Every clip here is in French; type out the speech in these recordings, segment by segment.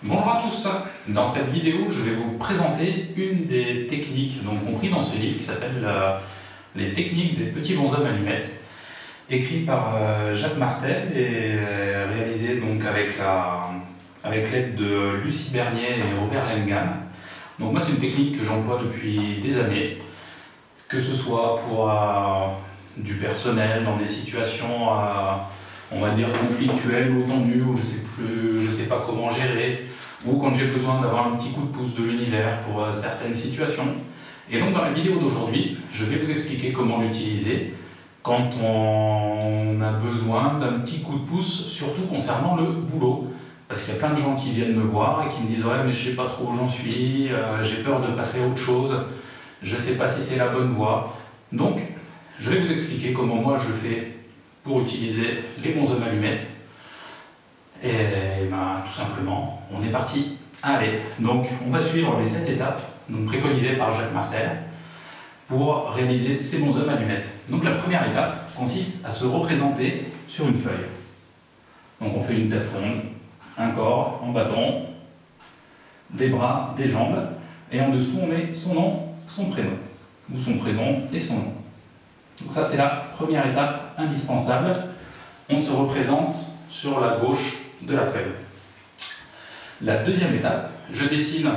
Bonjour à tous, dans cette vidéo je vais vous présenter une des techniques donc compris dans ce livre qui s'appelle Les techniques des petits bonshommes allumettes, écrit par Jacques Martel et réalisé donc avec l'aide de Lucie Bernier et Robert Lengam. Donc moi c'est une technique que j'emploie depuis des années, que ce soit pour du personnel, dans des situations on va dire conflictuelles ou tendues, où je sais pas comment gérer, ou quand j'ai besoin d'avoir un petit coup de pouce de l'univers pour certaines situations. Et donc dans la vidéo d'aujourd'hui, je vais vous expliquer comment l'utiliser quand on a besoin d'un petit coup de pouce, surtout concernant le boulot. Parce qu'il y a plein de gens qui viennent me voir et qui me disent « Ouais, mais je sais pas trop où j'en suis, j'ai peur de passer à autre chose, je sais pas si c'est la bonne voie. » Donc, je vais vous expliquer comment moi je fais pour utiliser les bonshommes allumettes. Et ben, tout simplement, on est parti. Allez, donc on va suivre les 7 étapes donc préconisées par Jacques Martel pour réaliser ces bonshommes allumettes. Donc la première étape consiste à se représenter sur une feuille. Donc on fait une tête ronde, un corps en bâton, des bras, des jambes, et en dessous on met son nom, son prénom, ou son prénom et son nom. Donc ça c'est la première étape indispensable. On se représente sur la gauche de la feuille. La deuxième étape, je dessine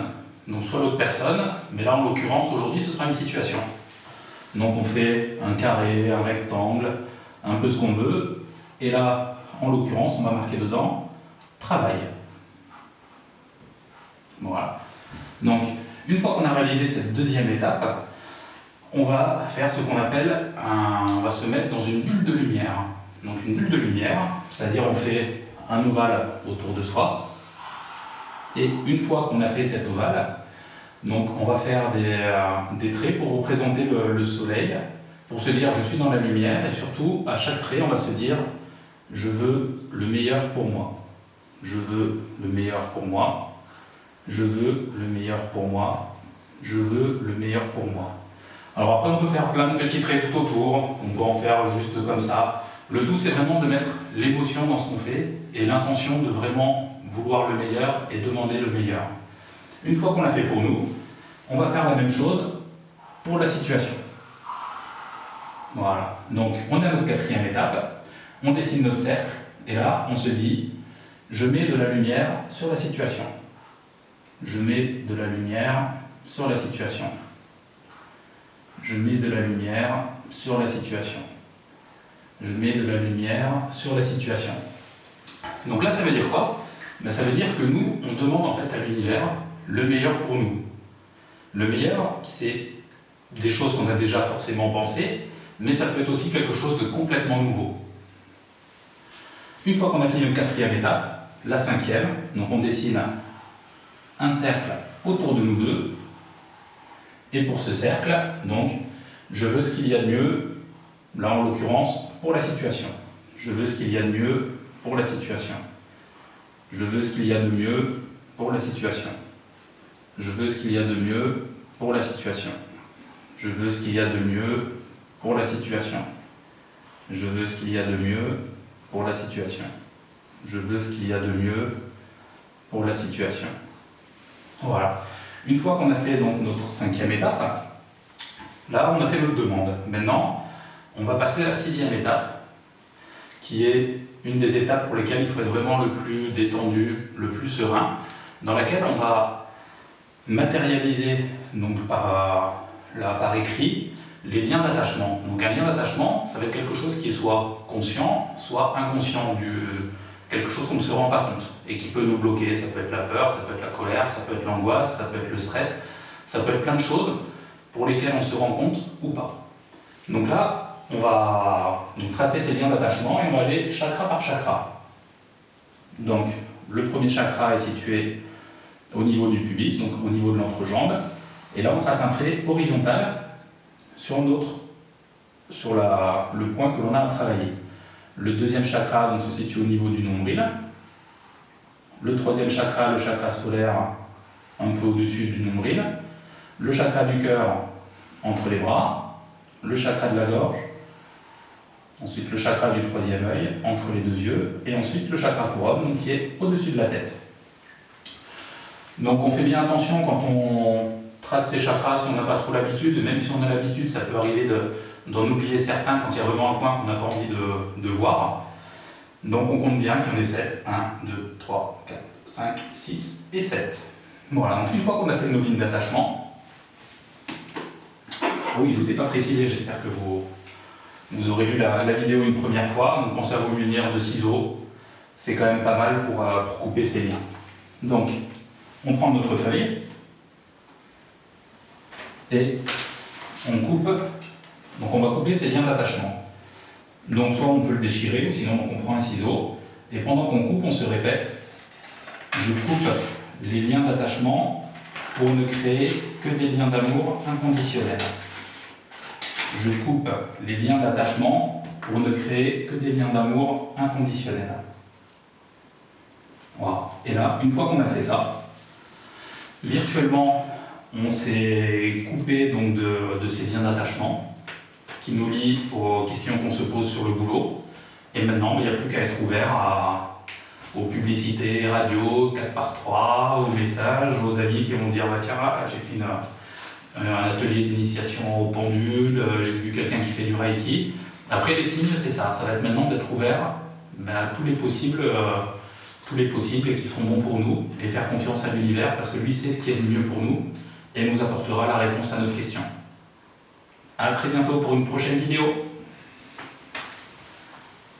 donc soit l'autre personne, mais là en l'occurrence aujourd'hui ce sera une situation. Donc on fait un carré, un rectangle, un peu ce qu'on veut, et là en l'occurrence on va marquer dedans travail. Voilà. Donc une fois qu'on a réalisé cette deuxième étape, on va faire ce qu'on appelle on va se mettre dans une bulle de lumière. Donc une bulle de lumière, c'est-à-dire on fait un ovale autour de soi, et une fois qu'on a fait cet ovale, donc on va faire des traits pour représenter le soleil, pour se dire je suis dans la lumière, et surtout à chaque trait on va se dire je veux le meilleur pour moi, je veux le meilleur pour moi, je veux le meilleur pour moi, je veux le meilleur pour moi. Alors après on peut faire plein de petits traits tout autour, on peut en faire juste comme ça. Le tout c'est vraiment de mettre l'émotion dans ce qu'on fait et l'intention de vraiment vouloir le meilleur et demander le meilleur. Une fois qu'on l'a fait pour nous, on va faire la même chose pour la situation. Voilà, donc on a notre quatrième étape, on dessine notre cercle et là on se dit je mets de la lumière sur la situation. Je mets de la lumière sur la situation. Je mets de la lumière sur la situation. Je mets de la lumière sur la situation. Donc là, ça veut dire quoi? Ben, ça veut dire que nous, on demande en fait à l'univers le meilleur pour nous. Le meilleur, c'est des choses qu'on a déjà forcément pensées, mais ça peut être aussi quelque chose de complètement nouveau. Une fois qu'on a fini une quatrième étape, la cinquième, donc on dessine un cercle autour de nous deux. Et pour ce cercle, donc, je veux ce qu'il y a de mieux, là en l'occurrence, pour la situation. Je veux ce qu'il y a de mieux pour la situation. Je veux ce qu'il y a de mieux pour la situation. Je veux ce qu'il y a de mieux pour la situation. Je veux ce qu'il y a de mieux pour la situation. Je veux ce qu'il y a de mieux pour la situation. Je veux ce qu'il y a de mieux pour la situation. Voilà. Une fois qu'on a fait donc notre cinquième étape, là on a fait notre demande. Maintenant, on va passer à la sixième étape, qui est une des étapes pour lesquelles il faut être vraiment le plus détendu, le plus serein, dans laquelle on va matérialiser donc par écrit les liens d'attachement. Donc un lien d'attachement, ça va être quelque chose qui est soit conscient, soit inconscient, quelque chose qu'on ne se rend pas compte et qui peut nous bloquer. Ça peut être la peur, ça peut être la colère, ça peut être l'angoisse, ça peut être le stress, ça peut être plein de choses pour lesquelles on se rend compte ou pas. Donc là, on va tracer ces liens d'attachement et on va aller chakra par chakra. Donc le premier chakra est situé au niveau du pubis, donc au niveau de l'entrejambe, et là on trace un trait horizontal sur le point que l'on a à travailler. Le deuxième chakra donc, se situe au niveau du nombril. Le troisième chakra, le chakra solaire, un peu au-dessus du nombril. Le chakra du cœur entre les bras. Le chakra de la gorge. Ensuite le chakra du troisième œil entre les deux yeux. Et ensuite le chakra couronne donc, qui est au-dessus de la tête. Donc on fait bien attention quand on trace ses chakras, si on n'a pas trop l'habitude, même si on a l'habitude, ça peut arriver d'en oublier certains quand il y a vraiment un point qu'on n'a pas envie de voir. Donc on compte bien qu'il y en ait 7. 1, 2, 3, 4, 5, 6 et 7. Voilà, donc une fois qu'on a fait nos lignes d'attachement, oui, je ne vous ai pas précisé, j'espère que vous aurez lu la vidéo une première fois, donc pensez à vos lumières de ciseaux, c'est quand même pas mal pour couper ces liens. Donc, on prend notre feuille et on coupe, donc on va couper ces liens d'attachement. Donc soit on peut le déchirer, ou sinon on prend un ciseau, et pendant qu'on coupe, on se répète, je coupe les liens d'attachement pour ne créer que des liens d'amour inconditionnels. Je coupe les liens d'attachement pour ne créer que des liens d'amour inconditionnels. Voilà. Et là, une fois qu'on a fait ça, virtuellement, on s'est coupé donc de ces liens d'attachement qui nous lient aux questions qu'on se pose sur le boulot. Et maintenant, il n'y a plus qu'à être ouvert aux publicités radio 4x3, aux messages, aux amis qui vont dire bah, tiens, là, j'ai fait un atelier d'initiation au pendule, j'ai vu quelqu'un qui fait du Reiki. Après, les signes, c'est ça. Ça va être maintenant d'être ouvert à tous les possibles et qui seront bons pour nous, et faire confiance à l'univers parce que lui sait ce qui est le mieux pour nous et nous apportera la réponse à notre question. A très bientôt pour une prochaine vidéo.